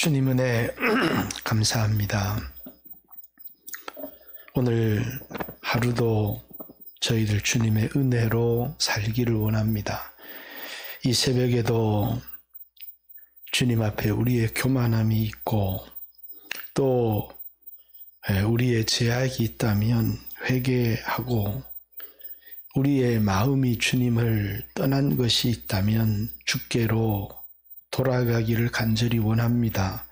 주님 은혜 감사합니다. 오늘 하루도 저희들 주님의 은혜로 살기를 원합니다. 이 새벽에도 주님 앞에 우리의 교만함이 있고 또 우리의 제약이 있다면 회개하고 우리의 마음이 주님을 떠난 것이 있다면 주께로 돌아가기를 간절히 원합니다.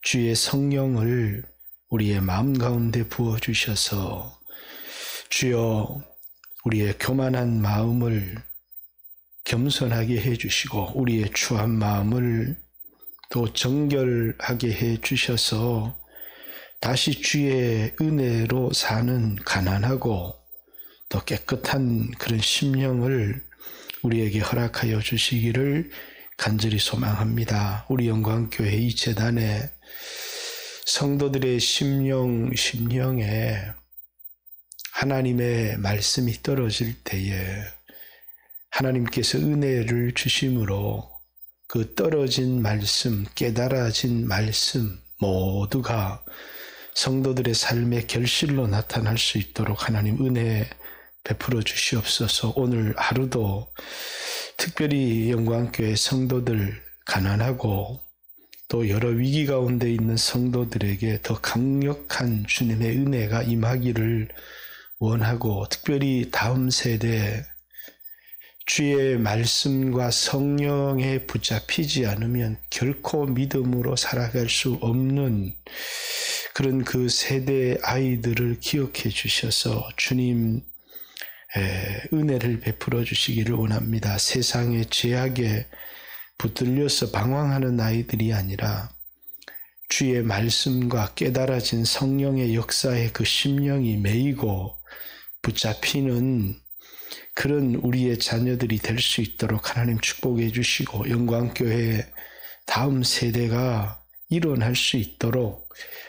주의 성령을 우리의 마음 가운데 부어주셔서 주여 우리의 교만한 마음을 겸손하게 해주시고 우리의 추한 마음을 또 정결하게 해주셔서 다시 주의 은혜로 사는 가난하고 또 깨끗한 그런 심령을 우리에게 허락하여 주시기를 간절히 소망합니다. 우리 영광교회 이 재단에 성도들의 심령에 하나님의 말씀이 떨어질 때에 하나님께서 은혜를 주심으로 그 떨어진 말씀, 깨달아진 말씀 모두가 성도들의 삶의 결실로 나타날 수 있도록 하나님 은혜 베풀어 주시옵소서. 오늘 하루도 특별히 영광교회 성도들 가난하고 또 여러 위기 가운데 있는 성도들에게 더 강력한 주님의 은혜가 임하기를 원하고 특별히 다음 세대 주의 말씀과 성령에 붙잡히지 않으면 결코 믿음으로 살아갈 수 없는 그런 그 세대의 아이들을 기억해 주셔서 주님 은혜를 베풀어 주시기를 원합니다. 세상의 죄악에 붙들려서 방황하는 아이들이 아니라 주의 말씀과 깨달아진 성령의 역사에 그 심령이 매이고 붙잡히는 그런 우리의 자녀들이 될 수 있도록 하나님 축복해 주시고 영광교회 다음 세대가 일어날 수 있도록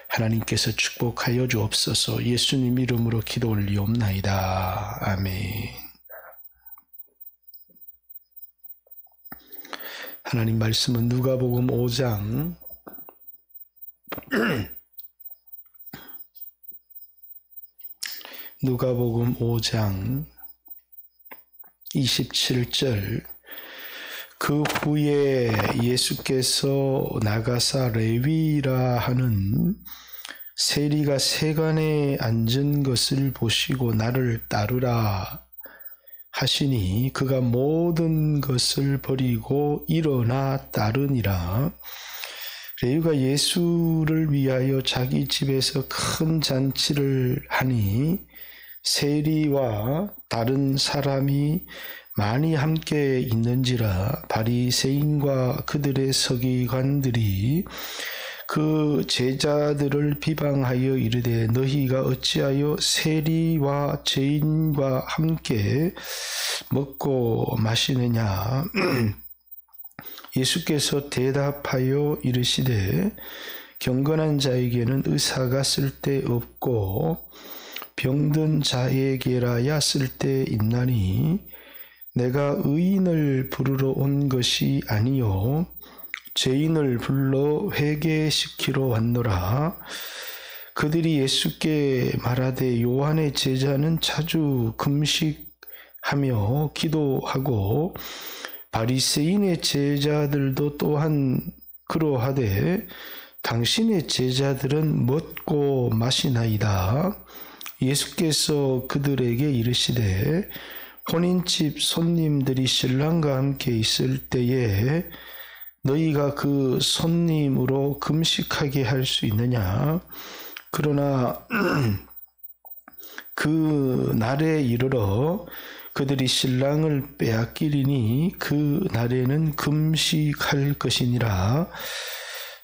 하나님께서 축복하여 주옵소서. 예수님 이름으로 기도 올리옵나이다. 아멘. 하나님 말씀은 누가복음 5장 누가복음 5장 27절 그 후에 예수께서 나가사 레위라 하는 세리가 세간에 앉은 것을 보시고 나를 따르라 하시니 그가 모든 것을 버리고 일어나 따르니라. 레위가 예수를 위하여 자기 집에서 큰 잔치를 하니 세리와 다른 사람이 많이 함께 있는지라. 바리새인과 그들의 서기관들이 그 제자들을 비방하여 이르되 너희가 어찌하여 세리와 죄인과 함께 먹고 마시느냐. 예수께서 대답하여 이르시되 경건한 자에게는 의사가 쓸데없고 병든 자에게라야 쓸데있나니 내가 의인을 부르러 온 것이 아니요 죄인을 불러 회개시키러 왔노라. 그들이 예수께 말하되 요한의 제자는 자주 금식하며 기도하고 바리새인의 제자들도 또한 그러하되 당신의 제자들은 먹고 마시나이다. 예수께서 그들에게 이르시되 혼인집 손님들이 신랑과 함께 있을 때에 너희가 그 손님으로 금식하게 할 수 있느냐? 그러나 그 날에 이르러 그들이 신랑을 빼앗기리니 그 날에는 금식할 것이니라.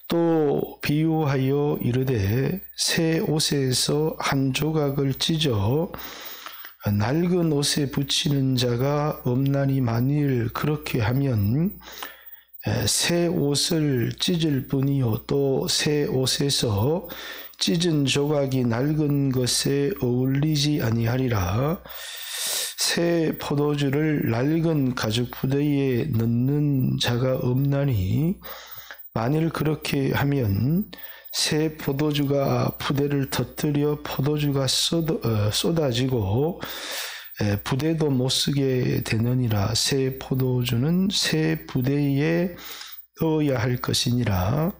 또 비유하여 이르되 새 옷에서 한 조각을 찢어 낡은 옷에 붙이는 자가 없나니 만일 그렇게 하면 새 옷을 찢을 뿐이요 또 새 옷에서 찢은 조각이 낡은 것에 어울리지 아니하리라. 새 포도주를 낡은 가죽 부대에 넣는 자가 없나니 만일 그렇게 하면 새 포도주가 부대를 터뜨려 포도주가 쏟아지고 부대도 못 쓰게 되느니라. 새 포도주는 새 부대에 넣어야 할 것이니라.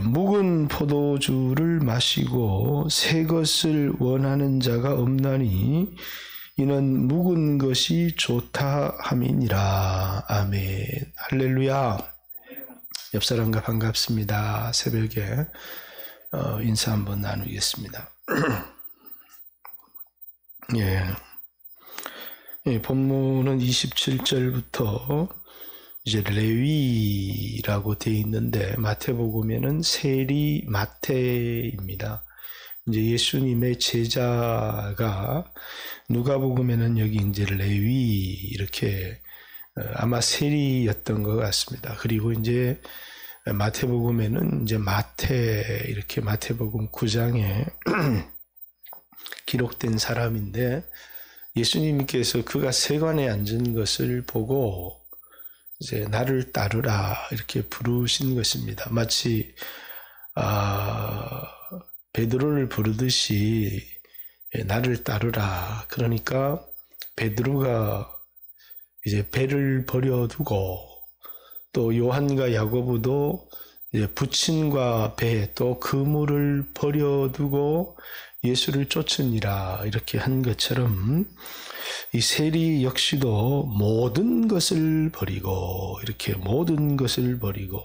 묵은 포도주를 마시고 새 것을 원하는 자가 없나니 이는 묵은 것이 좋다 함이니라. 아멘. 할렐루야. 옆 사람과 반갑습니다. 새벽에 인사 한번 나누겠습니다. 본문은 27절부터 이제 레위라고 되어 있는데 마태복음에는 세리 마태입니다. 이제 예수님의 제자가 누가복음에는 여기 이제 레위 이렇게 아마 세리였던 것 같습니다. 그리고 이제 마태복음에는 이제 마태 이렇게 마태복음 9장에 기록된 사람인데 예수님께서 그가 세관에 앉은 것을 보고 이제 나를 따르라 이렇게 부르신 것입니다. 마치 베드로를 부르듯이 나를 따르라. 그러니까 베드로가 이제 배를 버려두고 또 요한과 야고보도 이제 부친과 배 또 그물을 버려두고 예수를 쫓으니라 이렇게 한 것처럼 이 세리 역시도 모든 것을 버리고 이렇게 모든 것을 버리고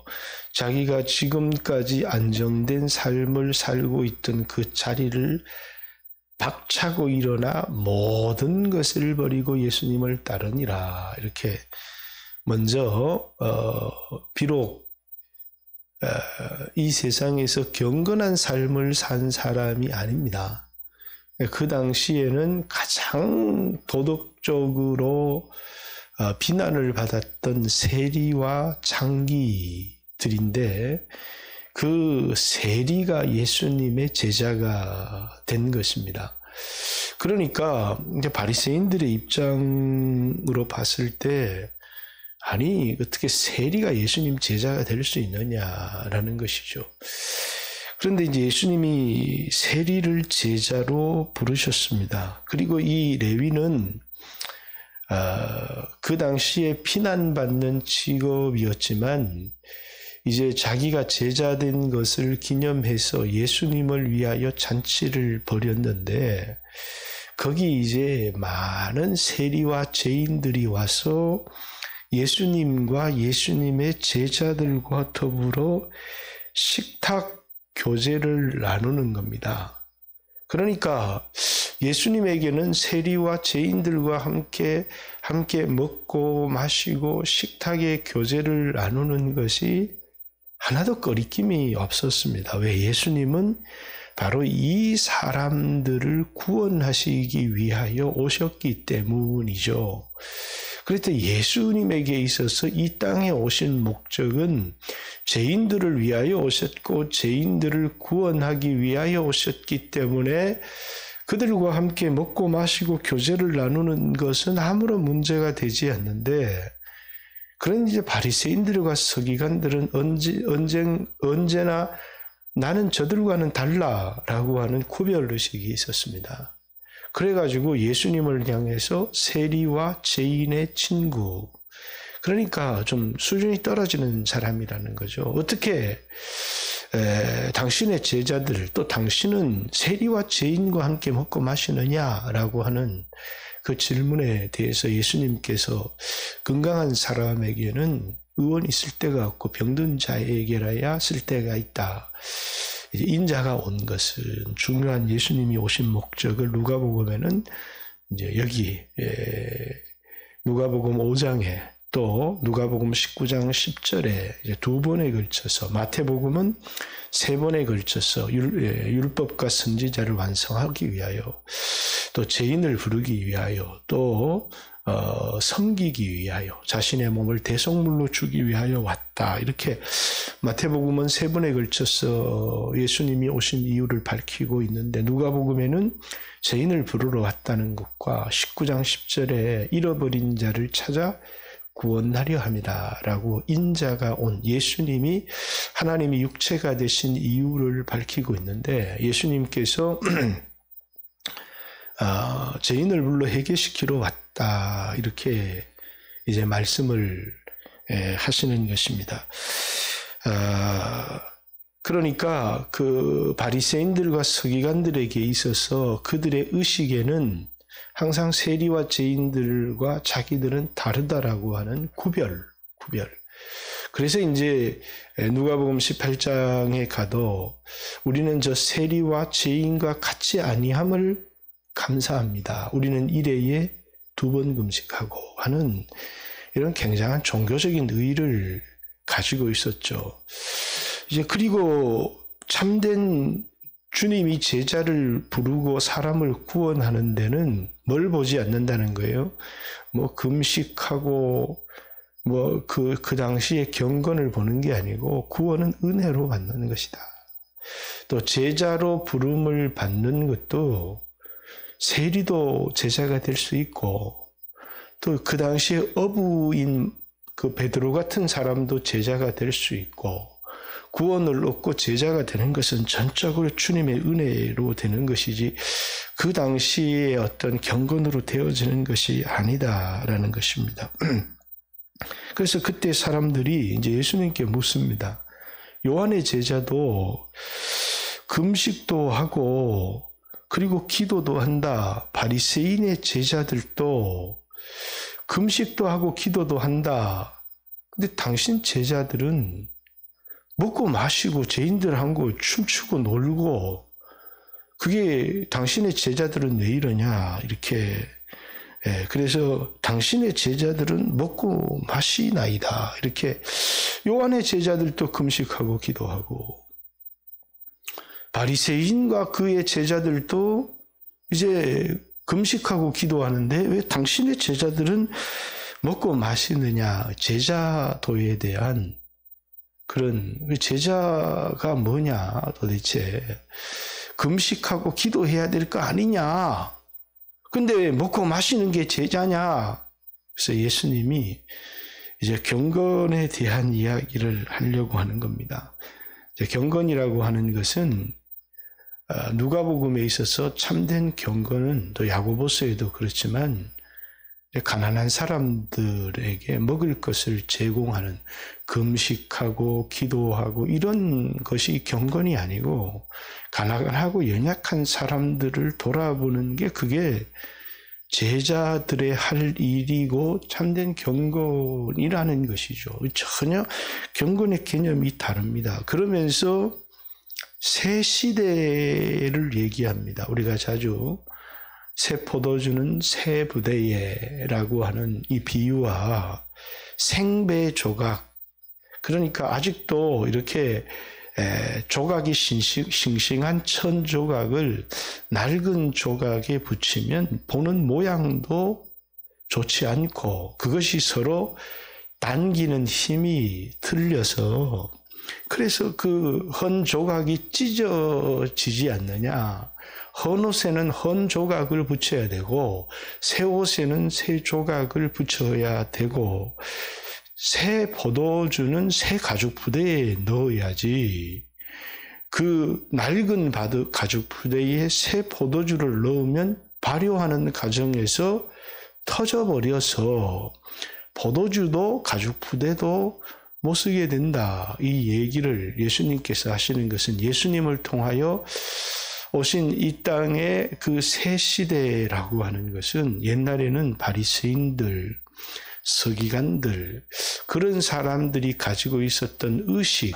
자기가 지금까지 안정된 삶을 살고 있던 그 자리를 박차고 일어나 모든 것을 버리고 예수님을 따르니라. 이렇게 먼저 비록 이 세상에서 경건한 삶을 산 사람이 아닙니다. 그 당시에는 가장 도덕적으로 비난을 받았던 세리와 장기들인데 그 세리가 예수님의 제자가 된 것입니다. 그러니까 이제 바리새인들의 입장으로 봤을 때 아니 어떻게 세리가 예수님 제자가 될 수 있느냐라는 것이죠. 그런데 이제 예수님이 세리를 제자로 부르셨습니다. 그리고 이 레위는 그 당시에 비난받는 직업이었지만 이제 자기가 제자된 것을 기념해서 예수님을 위하여 잔치를 벌였는데 거기 이제 많은 세리와 죄인들이 와서 예수님과 예수님의 제자들과 더불어 식탁 교제를 나누는 겁니다. 그러니까 예수님에게는 세리와 죄인들과 함께 먹고 마시고 식탁의 교제를 나누는 것이 하나도 거리낌이 없었습니다. 왜? 예수님은 바로 이 사람들을 구원하시기 위하여 오셨기 때문이죠. 그래서 예수님에게 있어서 이 땅에 오신 목적은 죄인들을 위하여 오셨고 죄인들을 구원하기 위하여 오셨기 때문에 그들과 함께 먹고 마시고 교제를 나누는 것은 아무런 문제가 되지 않는데 그런 이제 바리새인들과 서기관들은 언제나 나는 저들과는 달라라고 하는 구별의식이 있었습니다. 그래가지고 예수님을 향해서 세리와 죄인의 친구, 그러니까 좀 수준이 떨어지는 사람이라는 거죠. 어떻게 당신의 제자들 또 당신은 세리와 죄인과 함께 먹고 마시느냐라고 하는 그 질문에 대해서 예수님께서 건강한 사람에게는 의원이 있을 때가 없고 병든 자에게라야 쓸 때가 있다. 이제 인자가 온 것은 중요한 예수님이 오신 목적을 누가복음에는 이제 여기 누가복음 5장에 또 누가복음 19장 10절에 이제 두 번에 걸쳐서 마태복음은 세 번에 걸쳐서 율법과 선지자를 완성하기 위하여 또 죄인을 부르기 위하여 또 섬기기 위하여 자신의 몸을 대속물로 주기 위하여 왔다. 이렇게 마태복음은 세 번에 걸쳐서 예수님이 오신 이유를 밝히고 있는데 누가복음에는 죄인을 부르러 왔다는 것과 19장 10절에 잃어버린 자를 찾아 구원하려 함이라라고 인자가 온 예수님이 하나님이 육체가 되신 이유를 밝히고 있는데 예수님께서 죄인을 불러 회개시키러 왔다 이렇게 이제 말씀을 하시는 것입니다. 그러니까 그 바리새인들과 서기관들에게 있어서 그들의 의식에는 항상 세리와 죄인들과 자기들은 다르다라고 하는 구별. 그래서 이제 누가복음 18장에 가도 우리는 저 세리와 죄인과 같이 아니함을 감사합니다. 우리는 일회에 2번 금식하고 하는 이런 굉장한 종교적인 의의를 가지고 있었죠. 이제 그리고 참된 주님이 제자를 부르고 사람을 구원하는 데는 뭘 보지 않는다는 거예요. 뭐 금식하고 뭐 그 당시에 경건을 보는 게 아니고 구원은 은혜로 받는 것이다. 또 제자로 부름을 받는 것도 세리도 제자가 될 수 있고 또 그 당시에 어부인 그 베드로 같은 사람도 제자가 될 수 있고 구원을 얻고 제자가 되는 것은 전적으로 주님의 은혜로 되는 것이지 그 당시에 어떤 경건으로 되어지는 것이 아니다라는 것입니다. 그래서 그때 사람들이 이제 예수님께 묻습니다. 요한의 제자도 금식도 하고 그리고 기도도 한다. 바리새인의 제자들도 금식도 하고 기도도 한다. 근데 당신 제자들은 먹고 마시고 죄인들하고 춤추고 놀고 그게 당신의 제자들은 왜 이러냐 이렇게 그래서 당신의 제자들은 먹고 마시나이다 이렇게 요한의 제자들도 금식하고 기도하고 바리새인과 그의 제자들도 이제 금식하고 기도하는데 왜 당신의 제자들은 먹고 마시느냐 제자도에 대한 그런 제자가 뭐냐 도대체 금식하고 기도해야 될 거 아니냐 근데 왜 먹고 마시는 게 제자냐 그래서 예수님이 이제 경건에 대한 이야기를 하려고 하는 겁니다. 경건이라고 하는 것은 누가복음에 있어서 참된 경건은 또 야고보서에도 그렇지만 가난한 사람들에게 먹을 것을 제공하는 금식하고 기도하고 이런 것이 경건이 아니고 가난하고 연약한 사람들을 돌아보는 게 그게 제자들의 할 일이고 참된 경건이라는 것이죠. 전혀 경건의 개념이 다릅니다. 그러면서 새 시대를 얘기합니다. 우리가 자주 새 포도주는 새 부대에라고 하는 이 비유와 생배 조각 그러니까 아직도 이렇게 조각이 싱싱한 천 조각을 낡은 조각에 붙이면 보는 모양도 좋지 않고 그것이 서로 당기는 힘이 틀려서 그래서 그 헌 조각이 찢어지지 않느냐. 헌 옷에는 헌 조각을 붙여야 되고 새 옷에는 새 조각을 붙여야 되고 새 포도주는 새 가죽 부대에 넣어야지 그 낡은 가죽 부대에 새 포도주를 넣으면 발효하는 과정에서 터져버려서 포도주도 가죽 부대도 못 쓰게 된다. 이 얘기를 예수님께서 하시는 것은 예수님을 통하여 오신 이 땅의 그 새 시대라고 하는 것은 옛날에는 바리새인들, 서기관들 그런 사람들이 가지고 있었던 의식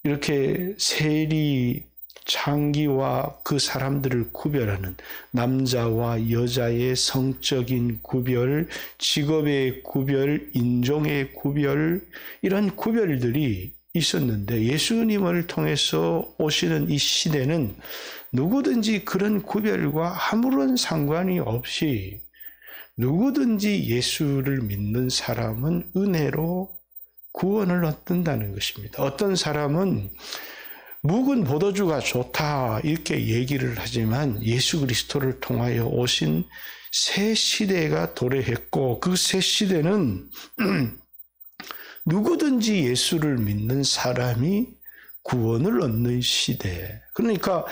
이렇게 세리, 창기와 그 사람들을 구별하는 남자와 여자의 성적인 구별, 직업의 구별, 인종의 구별 이런 구별들이 있었는데 예수님을 통해서 오시는 이 시대는 누구든지 그런 구별과 아무런 상관이 없이 누구든지 예수를 믿는 사람은 은혜로 구원을 얻는다는 것입니다. 어떤 사람은 묵은 포도주가 좋다 이렇게 얘기를 하지만 예수 그리스도를 통하여 오신 새 시대가 도래했고 그 새 시대는 누구든지 예수를 믿는 사람이 구원을 얻는 시대. 그러니까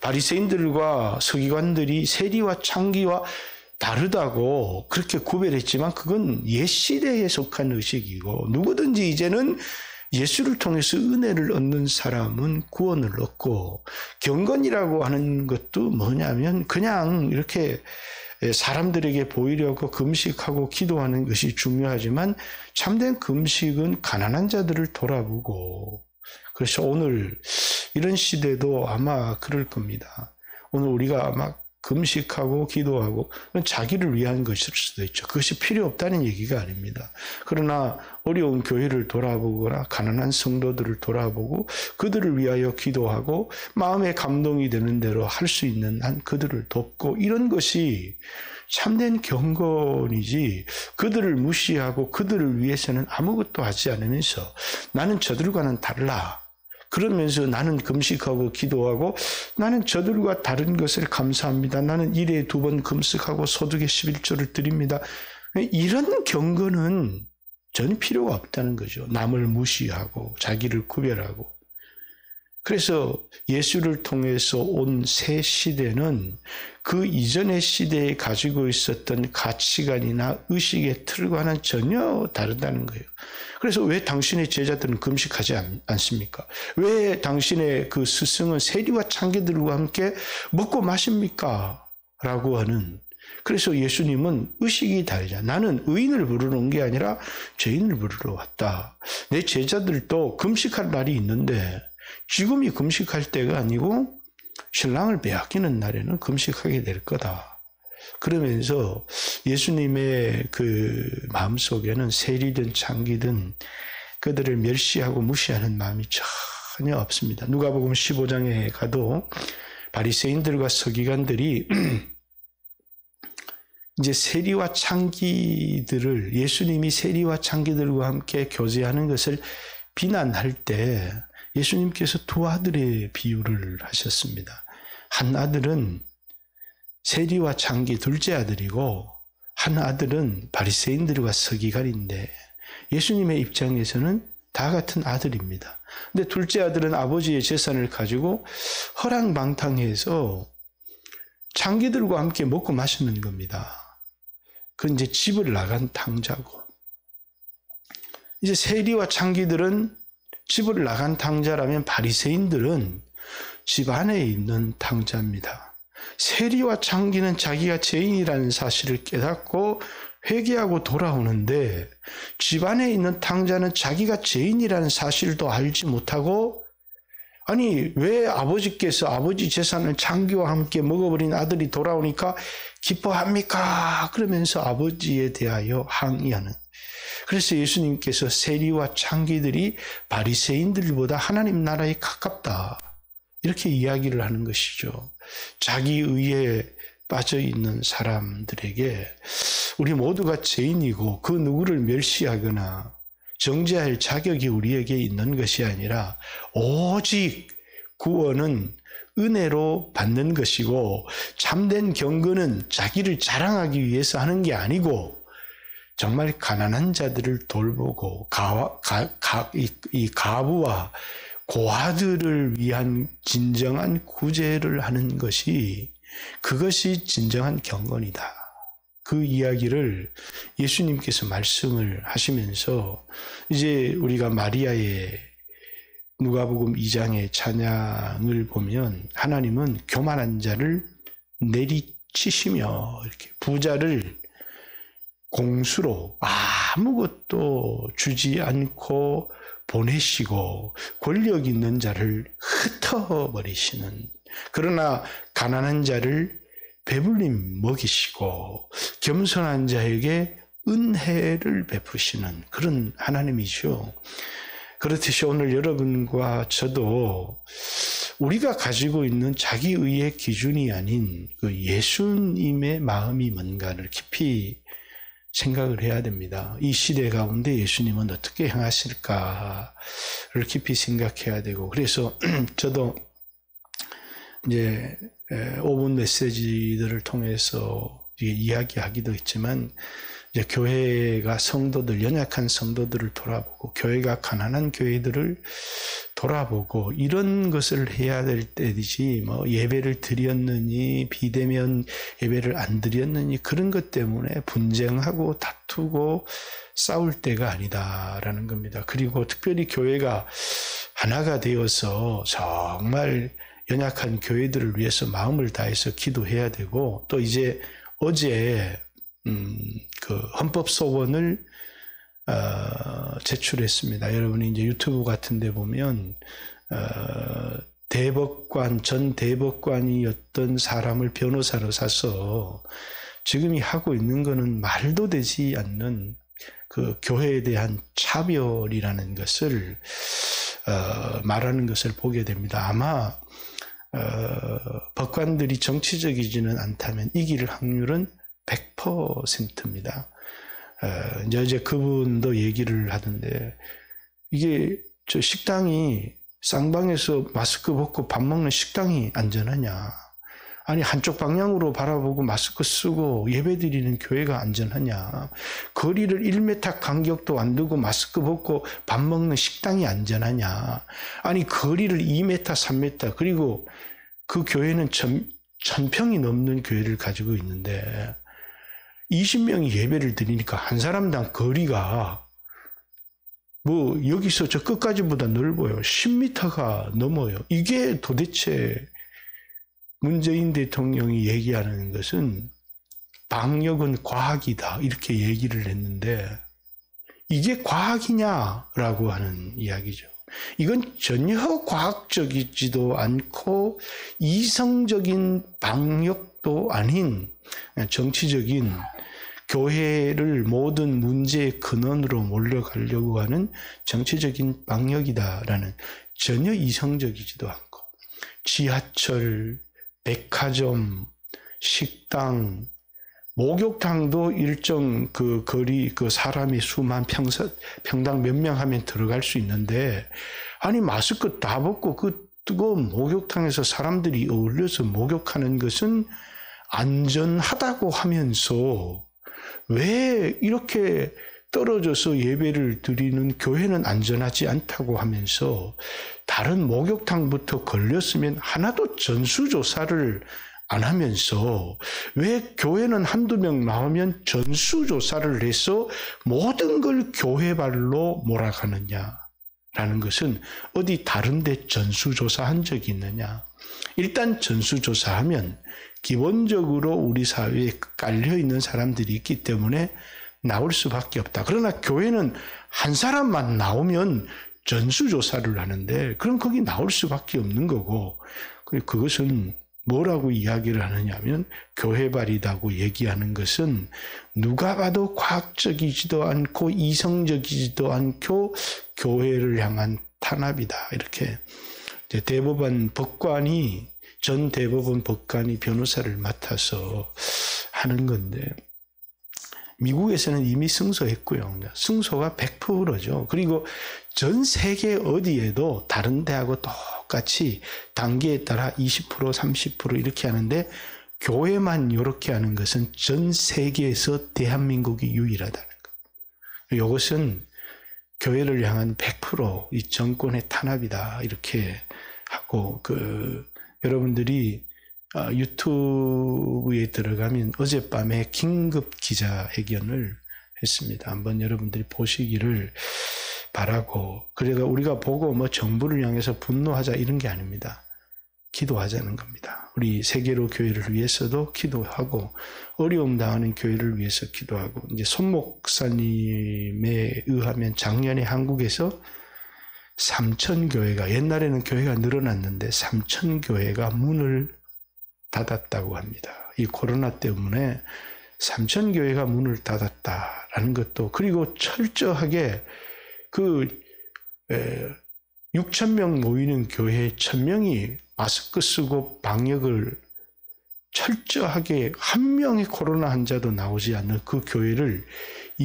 바리새인들과 서기관들이 세리와 창기와 다르다고 그렇게 구별했지만 그건 옛 시대에 속한 의식이고 누구든지 이제는 예수를 통해서 은혜를 얻는 사람은 구원을 얻고 경건이라고 하는 것도 뭐냐면 그냥 이렇게 사람들에게 보이려고 금식하고 기도하는 것이 중요하지만 참된 금식은 가난한 자들을 돌아보고 그래서 오늘 이런 시대도 아마 그럴 겁니다. 오늘 우리가 아마 금식하고 기도하고 자기를 위한 것일 수도 있죠. 그것이 필요 없다는 얘기가 아닙니다. 그러나 어려운 교회를 돌아보거나 가난한 성도들을 돌아보고 그들을 위하여 기도하고 마음에 감동이 되는 대로 할 수 있는 한 그들을 돕고 이런 것이 참된 경건이지 그들을 무시하고 그들을 위해서는 아무것도 하지 않으면서 나는 저들과는 달라. 그러면서 나는 금식하고 기도하고 나는 저들과 다른 것을 감사합니다. 나는 일에 2번 금식하고 소득의 11조를 드립니다. 이런 경건은 전혀 필요가 없다는 거죠. 남을 무시하고 자기를 구별하고. 그래서 예수를 통해서 온 새 시대는 그 이전의 시대에 가지고 있었던 가치관이나 의식의 틀과는 전혀 다르다는 거예요. 그래서 왜 당신의 제자들은 금식하지 않습니까? 왜 당신의 그 스승은 세리와 창기들과 함께 먹고 마십니까? 라고 하는. 그래서 예수님은 의식이 다르잖아. 나는 의인을 부르러 온 게 아니라 죄인을 부르러 왔다. 내 제자들도 금식할 날이 있는데 지금이 금식할 때가 아니고 신랑을 빼앗기는 날에는 금식하게 될 거다. 그러면서 예수님의 그 마음속에는 세리든 창기든 그들을 멸시하고 무시하는 마음이 전혀 없습니다. 누가복음 15장에 가도 바리새인들과 서기관들이 이제 세리와 창기들을 예수님이 세리와 창기들과 함께 교제하는 것을 비난할 때 예수님께서 2 아들의 비유를 하셨습니다. 한 아들은 세리와 창기 둘째 아들이고 한 아들은 바리새인들과 서기관인데 예수님의 입장에서는 다 같은 아들입니다. 근데 둘째 아들은 아버지의 재산을 가지고 허랑방탕해서 창기들과 함께 먹고 마시는 겁니다. 그건 이제 집을 나간 탕자고 이제 세리와 창기들은 집을 나간 탕자라면 바리새인들은 집 안에 있는 탕자입니다. 세리와 창기는 자기가 죄인이라는 사실을 깨닫고 회개하고 돌아오는데 집 안에 있는 탕자는 자기가 죄인이라는 사실도 알지 못하고 아니 왜 아버지께서 아버지 재산을 창기와 함께 먹어버린 아들이 돌아오니까 기뻐합니까? 그러면서 아버지에 대하여 항의하는. 그래서 예수님께서 세리와 창기들이 바리새인들보다 하나님 나라에 가깝다. 이렇게 이야기를 하는 것이죠. 자기 의에 빠져 있는 사람들에게 우리 모두가 죄인이고 그 누구를 멸시하거나 정죄할 자격이 우리에게 있는 것이 아니라 오직 구원은 은혜로 받는 것이고 참된 경건은 자기를 자랑하기 위해서 하는 게 아니고 정말 가난한 자들을 돌보고 이 가부와 고아들을 위한 진정한 구제를 하는 것이 그것이 진정한 경건이다. 그 이야기를 예수님께서 말씀을 하시면서 이제 우리가 마리아의 누가복음 2장의 찬양을 보면 하나님은 교만한 자를 내리치시며 이렇게 부자를 공수로 아무것도 주지 않고 보내시고 권력 있는 자를 흩어버리시는 그러나 가난한 자를 배불림 먹이시고 겸손한 자에게 은혜를 베푸시는 그런 하나님이죠. 그렇듯이 오늘 여러분과 저도 우리가 가지고 있는 자기의의 기준이 아닌 그 예수님의 마음이 뭔가를 깊이 생각을 해야 됩니다. 이 시대 가운데 예수님은 어떻게 행하실까? 깊이 생각해야 되고, 그래서 저도 이제 5분 메시지들을 통해서 이야기하기도 했지만, 이제 교회가 성도들, 연약한 성도들을 돌아보고, 교회가 가난한 교회들을 돌아보고, 이런 것을 해야 될 때이지, 예배를 드렸느니, 비대면 예배를 안 드렸느니, 그런 것 때문에 분쟁하고 다투고 싸울 때가 아니다라는 겁니다. 그리고 특별히 교회가 하나가 되어서 정말 연약한 교회들을 위해서 마음을 다해서 기도해야 되고, 또 이제 어제 그 헌법 소원을 제출했습니다. 여러분이 이제 유튜브 같은 데 보면 대법관, 전 대법관이었던 사람을 변호사로 사서 지금이 하고 있는 거는 말도 되지 않는 그 교회에 대한 차별이라는 것을 말하는 것을 보게 됩니다. 아마 법관들이 정치적이지는 않다면 이길 확률은 100%입니다. 이제 그분도 얘기를 하던데, 이게 저 식당이 쌍방에서 마스크 벗고 밥 먹는 식당이 안전하냐? 아니, 한쪽 방향으로 바라보고 마스크 쓰고 예배드리는 교회가 안전하냐? 거리를 1m 간격도 안 두고 마스크 벗고 밥 먹는 식당이 안전하냐? 아니, 거리를 2m, 3m, 그리고 그 교회는 1000평이 넘는 교회를 가지고 있는데 20명이 예배를 드리니까 한 사람당 거리가 여기서 저 끝까지보다 넓어요. 10m가 넘어요. 이게 도대체 문재인 대통령이 얘기하는 것은 방역은 과학이다, 이렇게 얘기를 했는데, 이게 과학이냐라고 하는 이야기죠. 이건 전혀 과학적이지도 않고 이성적인 방역도 아닌 정치적인, 교회를 모든 문제의 근원으로 몰려가려고 하는 정치적인 방역이다라는, 전혀 이성적이지도 않고, 지하철, 백화점, 식당, 목욕탕도 일정 그 거리, 그 사람의 수만 평당 몇 명 하면 들어갈 수 있는데, 아니, 마스크 다 벗고 그 뜨거운 목욕탕에서 사람들이 어울려서 목욕하는 것은 안전하다고 하면서 왜 이렇게 떨어져서 예배를 드리는 교회는 안전하지 않다고 하면서 다른 목욕탕부터 걸렸으면 하나도 전수조사를 안 하면서 왜 교회는 한두 명 나오면 전수조사를 해서 모든 걸 교회 발로 몰아가느냐라는 것은 어디 다른 데 전수조사한 적이 있느냐. 일단 전수조사하면 기본적으로 우리 사회에 깔려있는 사람들이 있기 때문에 나올 수밖에 없다. 그러나 교회는 한 사람만 나오면 전수조사를 하는데, 그럼 거기 나올 수밖에 없는 거고, 그것은 뭐라고 이야기를 하느냐면 교회발이라고 얘기하는 것은 누가 봐도 과학적이지도 않고 이성적이지도 않고 교회를 향한 탄압이다. 이렇게 이제 전 대법원 법관이 변호사를 맡아서 하는 건데, 미국에서는 이미 승소했고요. 승소가 100%죠. 그리고 전 세계 어디에도 다른 데하고 똑같이 단계에 따라 20%, 30% 이렇게 하는데, 교회만 이렇게 하는 것은 전 세계에서 대한민국이 유일하다는 거예요. 이것은 교회를 향한 100% 이 정권의 탄압이다. 이렇게 하고, 여러분들이 유튜브에 들어가면 어젯밤에 긴급 기자회견을 했습니다. 한번 여러분들이 보시기를 바라고, 그러니까 우리가 보고 정부를 향해서 분노하자 이런 게 아닙니다. 기도하자는 겁니다. 우리 세계로 교회를 위해서도 기도하고, 어려움 당하는 교회를 위해서 기도하고, 이제 손 목사님에 의하면 작년에 한국에서 3,000교회가, 옛날에는 교회가 늘어났는데 3,000교회가 문을 닫았다고 합니다. 이 코로나 때문에 3,000교회가 문을 닫았다라는 것도, 그리고 철저하게 6,000명 모이는 교회에 1,000명이 마스크 쓰고 방역을 철저하게, 한 명의 코로나 환자도 나오지 않는 그 교회를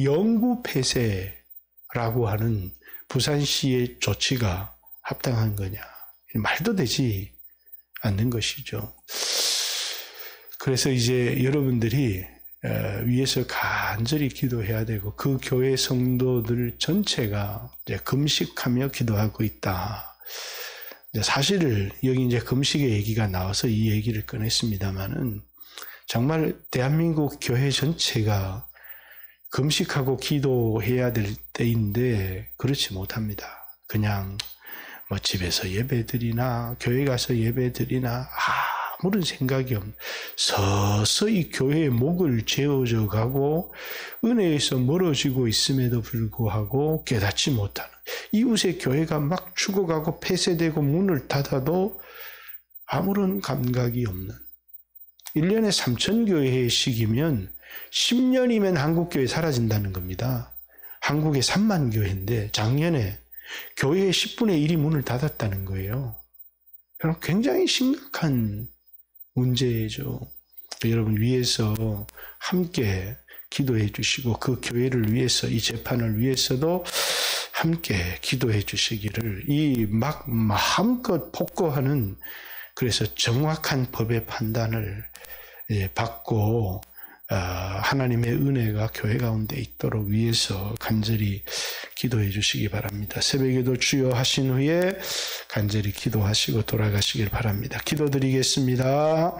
영구 폐쇄라고 하는 부산시의 조치가 합당한 거냐? 말도 되지 않는 것이죠. 그래서 이제 여러분들이 위에서 간절히 기도해야 되고 그 교회 성도들 전체가 이제 금식하며 기도하고 있다. 사실 여기 이제 금식의 얘기가 나와서 이 얘기를 꺼냈습니다만은 정말 대한민국 교회 전체가 금식하고 기도해야 될 때인데 그렇지 못합니다. 그냥 뭐 집에서 예배드리나 교회 가서 예배드리나 아무런 생각이 없는 서서히 교회의 목을 재어져 가고 은혜에서 멀어지고 있음에도 불구하고 깨닫지 못하는 이웃의 교회가 막 죽어가고 폐쇄되고 문을 닫아도 아무런 감각이 없는 1년에 3,000교회씩이면 10년이면 한국교회 사라진다는 겁니다. 한국에 3만 교회인데 작년에 교회의 10분의 1이 문을 닫았다는 거예요. 여러분 굉장히 심각한 문제죠. 여러분 위에서 함께 기도해 주시고 그 교회를 위해서 이 재판을 위해서도 함께 기도해 주시기를 이 막 마음껏 폭거하는 그래서 정확한 법의 판단을 받고 하나님의 은혜가 교회 가운데 있도록 위해서 간절히 기도해 주시기 바랍니다. 새벽에도 주여 하신 후에 간절히 기도하시고 돌아가시길 바랍니다. 기도드리겠습니다.